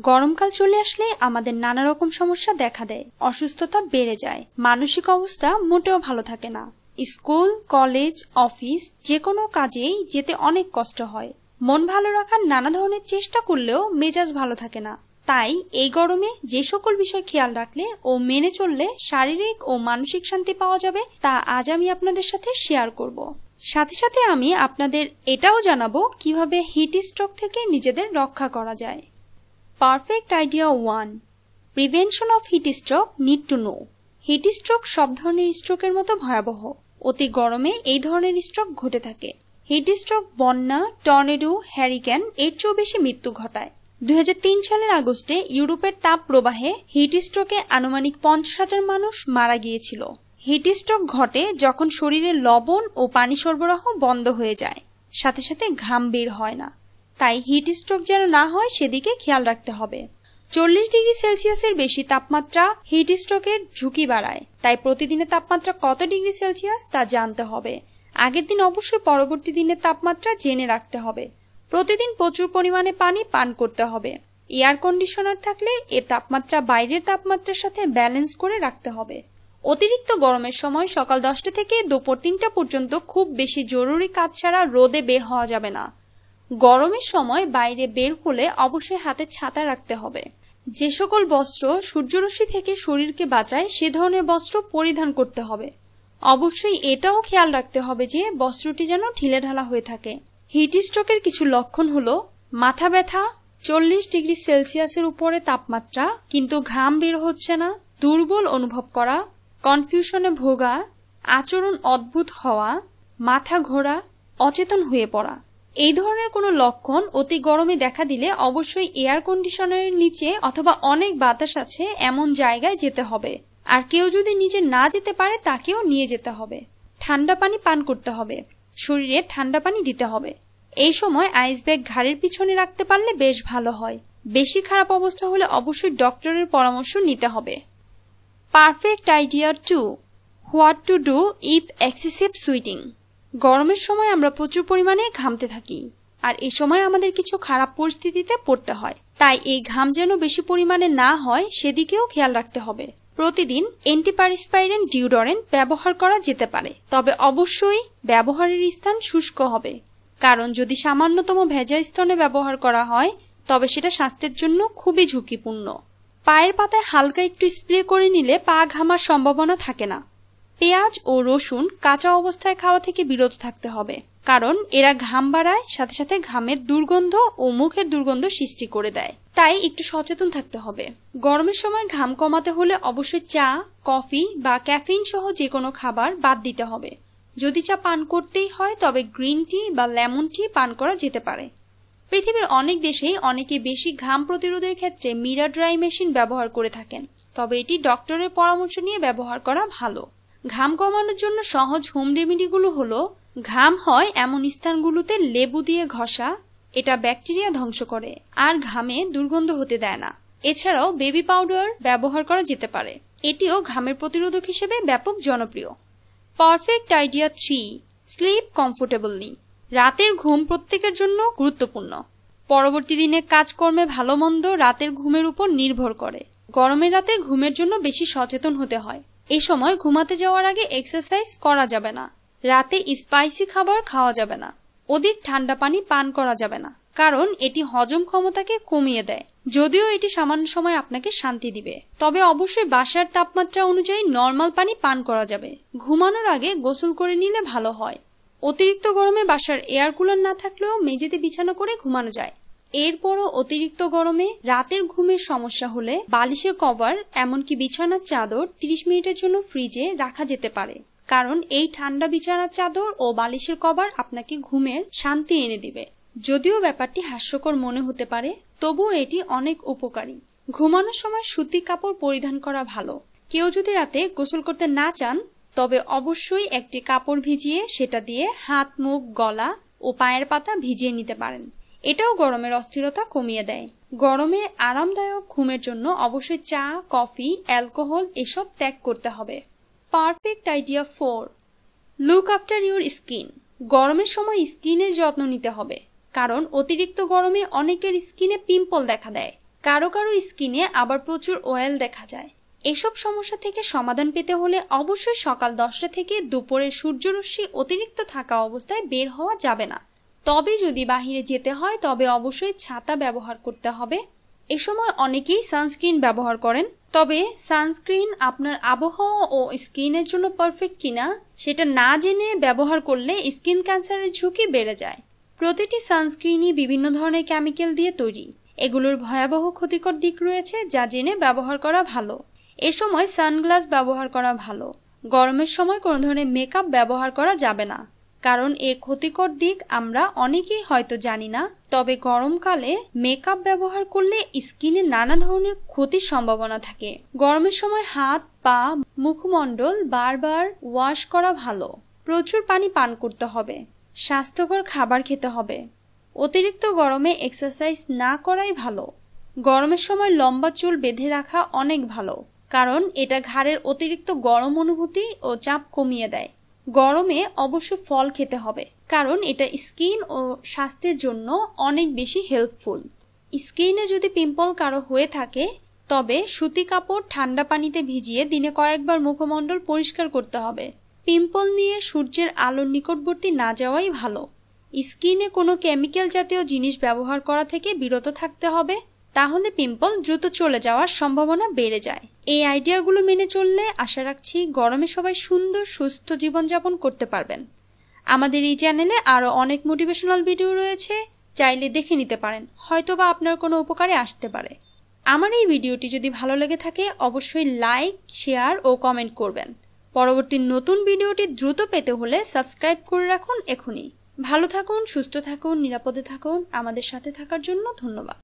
গরমকাল চলে আসলে আমাদের নানা রকম সমস্যা দেখা দেয়, অসুস্থতা বেড়ে যায়, মানসিক অবস্থা মোটেও ভালো থাকে না। স্কুল, কলেজ, অফিস যে কোনো কাজেই যেতে অনেক কষ্ট হয়। মন ভালো রাখার নানা ধরনের চেষ্টা করলেও মেজাজ ভালো থাকে না। তাই এই গরমে যে সকল বিষয় খেয়াল রাখলে ও মেনে চললে শারীরিক ও মানসিক শান্তি পাওয়া যাবে তা আজ আমি আপনাদের সাথে শেয়ার করব। সাথে সাথে আমি আপনাদের এটাও জানাবো কিভাবে হিট স্ট্রোক থেকে নিজেদের রক্ষা করা যায়। Perfect idea 1, prevention of heat stroke need to know. Heat stroke সব ধরনের স্ট্রোকের মতো ভয়াবহ। অতি গরমে এই ধরনের স্ট্রোক ঘটে থাকে। হিট স্ট্রোক বন্যা, টর্নেডো, হ্যারিকেন এর চেয়েও বেশি মৃত্যু ঘটায়। 2003 সালের আগস্টে ইউরোপের তাপ প্রবাহে হিট স্ট্রোকে আনুমানিক 50,000 মানুষ মারা গিয়েছিল। হিট স্ট্রোক ঘটে যখন শরীরে লবণ ও পানি সরবরাহ বন্ধ হয়ে যায়, সাথে সাথে ঘাম বের হয় না। তাই হিট স্ট্রোক যেন না হয় সেদিকে খেয়াল রাখতে হবে। 40 ডিগ্রি সেলসিয়াসের বেশি তাপমাত্রা হিট স্ট্রোকের ঝুঁকি বাড়ায়। তাই প্রতিদিনের তাপমাত্রা কত ডিগ্রি সেলসিয়াস তা জানতে হবে। আগের দিন অবশ্যই পরবর্তী দিনের তাপমাত্রা জেনে রাখতে হবে। প্রতিদিন প্রচুর পরিমাণে পানি পান করতে হবে। এয়ার কন্ডিশনার থাকলে এর তাপমাত্রা বাইরের তাপমাত্রার সাথে ব্যালেন্স করে রাখতে হবে। অতিরিক্ত গরমের সময় সকাল 10টা থেকে দুপুর 3টা পর্যন্ত খুব বেশি জরুরি কাজ ছাড়া রোদে বের হওয়া যাবে না। গরমের সময় বাইরে বের হলে অবশ্যই হাতে ছাতা রাখতে হবে। যে সকল বস্ত্র সূর্যরশ্মি থেকে শরীরকে বাঁচায় সে ধরনের বস্ত্র পরিধান করতে হবে। অবশ্যই এটাও খেয়াল রাখতে হবে যে বস্ত্রটি যেন ঢিলেঢালা হয়ে থাকে। হিট স্ট্রোকের কিছু লক্ষণ হলো মাথা ব্যথা, 40 ডিগ্রি সেলসিয়াসের উপরে তাপমাত্রা কিন্তু ঘাম বের হচ্ছে না, দুর্বল অনুভব করা, কনফিউশনে ভোগা, আচরণ অদ্ভুত হওয়া, মাথা ঘোরা, অচেতন হয়ে পড়া। এই ধরনের কোনো লক্ষণ অতি গরমে দেখা দিলে অবশ্যই এয়ার কন্ডিশনারের নিচে অথবা অনেক বাতাস আছে এমন জায়গায় যেতে হবে। আর কেউ যদি নিজে না যেতে পারে তাকেও নিয়ে যেতে হবে। ঠান্ডা পানি পান করতে হবে, শরীরে ঠান্ডা পানি দিতে হবে। এই সময় আইস ব্যাগ ঘাড়ের পিছনে রাখতে পারলে বেশ ভালো হয়। বেশি খারাপ অবস্থা হলে অবশ্যই ডক্টরের পরামর্শ নিতে হবে। Perfect idea 2, what to do if excessive sweating. গরমের সময় আমরা প্রচুর পরিমাণে ঘামতে থাকি, আর এই সময় আমাদের কিছু খারাপ পরিস্থিতিতে পড়তে হয়। তাই এই ঘাম যেন বেশি পরিমাণে না হয় সেদিকেও খেয়াল রাখতে হবে। প্রতিদিন অ্যান্টিপারস্পাইরেন্ট ডিওডোরেন্ট ব্যবহার করা যেতে পারে, তবে অবশ্যই ব্যবহারের স্থান শুষ্ক হবে। কারণ যদি সামান্যতম ভেজা স্থানে ব্যবহার করা হয় তবে সেটা স্বাস্থ্যের জন্য খুবই ঝুঁকিপূর্ণ। পায়ের পাতায় হালকা একটু স্প্রে করে নিলে পা ঘামার সম্ভাবনা থাকে না। পেঁয়াজ ও রসুন কাঁচা অবস্থায় খাওয়া থেকে বিরত থাকতে হবে, কারণ এরা ঘাম বাড়ায়, সাথে সাথে ঘামের দুর্গন্ধ ও মুখের দুর্গন্ধ সৃষ্টি করে দেয়। তাই একটু সচেতন থাকতে হবে। গরমের সময় ঘাম কমাতে হলে অবশ্যই চা, কফি বা ক্যাফিন সহ যে কোনো খাবার বাদ দিতে হবে। যদি চা পান করতেই হয় তবে গ্রিন টি বা লেমন টি পান করা যেতে পারে। পৃথিবীর অনেক দেশেই অনেকে বেশি ঘাম প্রতিরোধের ক্ষেত্রে মিরা ড্রাই মেশিন ব্যবহার করে থাকেন, তবে এটি ডক্টরের পরামর্শ নিয়ে ব্যবহার করা ভালো। ঘাম কমানোর জন্য সহজ হোম রেমেডিগুলো হলো ঘাম হয় এমন স্থানগুলোতে লেবু দিয়ে ঘষা, এটা ব্যাকটেরিয়া ধ্বংস করে আর ঘামে দুর্গন্ধ হতে দেয় না। এছাড়াও বেবি পাউডার ব্যবহার করা যেতে পারে, এটিও ঘামের প্রতিরোধক হিসেবে ব্যাপক জনপ্রিয়। Perfect idea 3, sleep comfortably. রাতের ঘুম প্রত্যেকের জন্য গুরুত্বপূর্ণ। পরবর্তী দিনে কাজকর্মে ভালো মন্দ রাতের ঘুমের উপর নির্ভর করে। গরমের রাতে ঘুমের জন্য বেশি সচেতন হতে হয়। এই সময় ঘুমাতে যাওয়ার আগে এক্সারসাইজ করা যাবে না। রাতে স্পাইসি খাবার খাওয়া যাবে না। অধিক ঠান্ডা পানি পান করা যাবে না, কারণ এটি হজম ক্ষমতাকে কমিয়ে দেয়। যদিও এটি সামান্য সময় আপনাকে শান্তি দিবে, তবে অবশ্যই বাসার তাপমাত্রা অনুযায়ী নরমাল পানি পান করা যাবে। ঘুমানোর আগে গোসল করে নিলে ভালো হয়। অতিরিক্ত গরমে বাসার এয়ার কুলার না থাকলেও মেঝেতে বিছানা করে ঘুমানো যায়। এরপরও অতিরিক্ত গরমে রাতের ঘুমের সমস্যা হলে বালিশের কভার এমনকি বিছানার চাদর 30 মিনিটের জন্য ফ্রিজে রাখা যেতে পারে, কারণ এই ঠান্ডা বিছানার চাদর ও বালিশের কভার আপনাকে ঘুমের শান্তি এনে দিবে। যদিও ব্যাপারটি হাস্যকর মনে হতে পারে, তবুও এটি অনেক উপকারী। ঘুমানোর সময় সুতি কাপড় পরিধান করা ভালো। কেউ যদি রাতে গোসল করতে না চান তবে অবশ্যই একটি কাপড় ভিজিয়ে সেটা দিয়ে হাত, মুখ, গলা ও পায়ের পাতা ভিজিয়ে নিতে পারেন। এটাও গরমের অস্থিরতা কমিয়ে দেয়। গরমে আরামদায়ক ঘুমের জন্য অবশ্যই চা, কফি, অ্যালকোহল এসব ত্যাগ করতে হবে। Perfect idea 4, look after your skin. গরমের সময় স্কিনের যত্ন নিতে হবে, কারণ অতিরিক্ত গরমে অনেকের স্কিনে পিম্পল দেখা দেয়। কারো কারো স্কিনে আবার প্রচুর অয়েল দেখা যায়। এসব সমস্যা থেকে সমাধান পেতে হলে অবশ্যই সকাল 10টা থেকে দুপুরের সূর্যরশ্মি অতিরিক্ত থাকা অবস্থায় বের হওয়া যাবে না। তবে যদি বাহিরে যেতে হয় তবে অবশ্যই ছাতা ব্যবহার করতে হবে। এ সময় অনেকেই সানস্ক্রিন ব্যবহার করেন, তবে সানস্ক্রিন আপনার আবহাওয়া ও স্কিনের জন্য পারফেক্ট কিনা সেটা না জেনে ব্যবহার করলে স্কিন ক্যান্সারের ঝুঁকি বেড়ে যায়। প্রতিটি সানস্ক্রিনই বিভিন্ন ধরনের কেমিক্যাল দিয়ে তৈরি। এগুলোর ভয়াবহ ক্ষতিকর দিক রয়েছে যা জেনে ব্যবহার করা ভালো। এ সময় সানগ্লাস ব্যবহার করা ভালো। গরমের সময় কোনো ধরনের মেকআপ ব্যবহার করা যাবে না, কারণ এর ক্ষতিকর দিক আমরা অনেকেই হয়তো জানি না। তবে গরমকালে মেকআপ ব্যবহার করলে স্কিনে নানা ধরনের ক্ষতির সম্ভাবনা থাকে। গরমের সময় হাত, পা, মুখমণ্ডল বারবার ওয়াশ করা ভালো। প্রচুর পানি পান করতে হবে। স্বাস্থ্যকর খাবার খেতে হবে। অতিরিক্ত গরমে এক্সারসাইজ না করাই ভালো। গরমের সময় লম্বা চুল বেঁধে রাখা অনেক ভালো, কারণ এটা ঘাড়ের অতিরিক্ত গরম অনুভূতি ও চাপ কমিয়ে দেয়। গরমে অবশ্যই ফল খেতে হবে, কারণ এটা স্কিন ও স্বাস্থ্যের জন্য অনেক বেশি হেল্পফুল। স্কিনে যদি পিম্পল কারো হয়ে থাকে তবে সুতি কাপড় ঠান্ডা পানিতে ভিজিয়ে দিনে কয়েকবার মুখমণ্ডল পরিষ্কার করতে হবে। পিম্পল নিয়ে সূর্যের আলোর নিকটবর্তী না যাওয়াই ভালো। স্কিনে কোনো কেমিক্যাল জাতীয় জিনিস ব্যবহার করা থেকে বিরত থাকতে হবে, তাহলে পিম্পল দ্রুত চলে যাওয়ার সম্ভাবনা বেড়ে যায়। এই আইডিয়াগুলো মেনে চললে আশা রাখছি গরমে সবাই সুন্দর সুস্থ জীবনযাপন করতে পারবেন। আমাদের এই চ্যানেলে আরো অনেক মোটিভেশনাল ভিডিও রয়েছে, চাইলে দেখে নিতে পারেন, হয়তোবা আপনার কোনো উপকারে আসতে পারে। আমার এই ভিডিওটি যদি ভালো লেগে থাকে অবশ্যই লাইক, শেয়ার ও কমেন্ট করবেন। পরবর্তী নতুন ভিডিওটি দ্রুত পেতে হলে সাবস্ক্রাইব করে রাখুন এখনই। ভালো থাকুন, সুস্থ থাকুন, নিরাপদে থাকুন। আমাদের সাথে থাকার জন্য ধন্যবাদ।